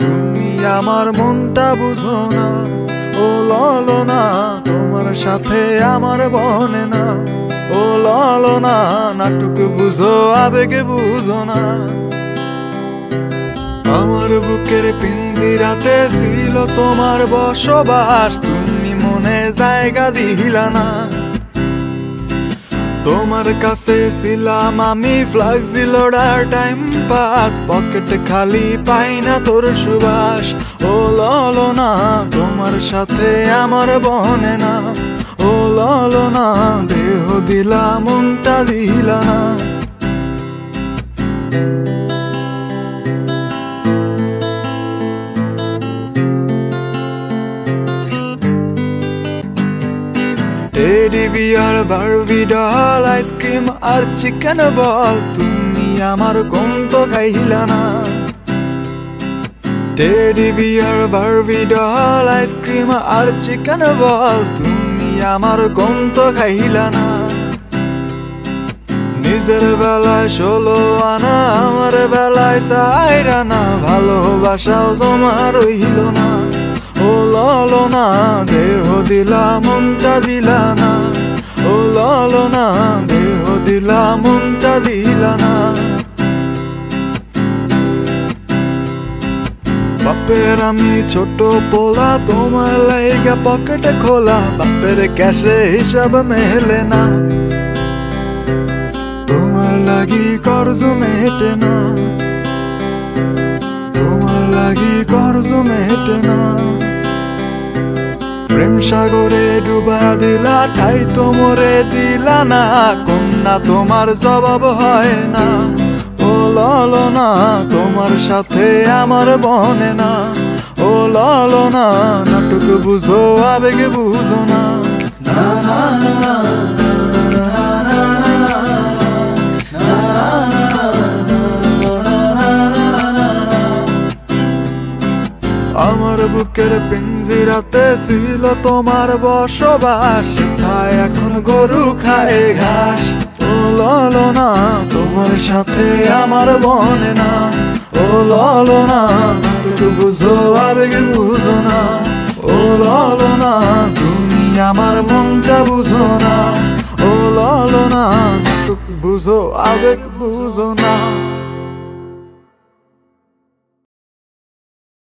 তুমি আমার মনটা বুঝো না, ও ললনা তোমার সাথে আমার বনে না, ও ললনা নাটক বুঝো আবেগ বুঝো না। আমার বুকের পিঞ্জিরাতে ছিল তোমার বসবাস, তুমি মনে জায়গা দিলা না। তোমার কাছে ছিলাম আমি ফ্লাক্সি লোডার টাইম পাস, পকেট খালি পাই না তোর সুবাস। ও ললনা তোমার সাথে আমার বনে না, ও ললনা দেহ দিলা মনটা দিলা না। Teddy bear, Barbie doll, ice cream আর চিকেন বল, তুমি আমার কম তো খাইলা না। Teddy bear, Barbie doll, ice cream আর চিকেন বল, তুমি আমার কম তো খাইলা না। নিজের বেলায় 16 আনা, আমার বেলায় 4 আনা, ভালোবাসাও জমা রইল না। ও ললনা দেহ দিলা মনটা দিলা না, ও ললনা দেহ দিলা মনটা দিলা না। বাপের আমি ছোট পোলা, তোমার লাইগা পকেটে খোলা, বাপের ক্যাশে হিসাব মেলে না, তোমার লাগি কর্জ মেটে না, তোমার লাগি কর্জ মেটে না। প্রেম সাগরে ডুবা দিলা, ঠাই তো মোরে দিলা না, কন্যা তোমার জবাব হয় না। ও ললনা তোমার সাথে আমার বনে না, ও ললনা নাটক বুঝো আবেগ বুঝো না। আমার বুকের পিঞ্জিরাতে ছিল তোমার বসবাস, তাই এখন গরু খায় ঘাস। ও ললনা তোমার সাথে আমার বনে না, ও ললনা নাটক বুঝো আবেগ বুঝো না, ও ললনা তুমি আমার মনটা বুঝো না, ও ললনা নাটক বুঝো আবেগ বুঝো না।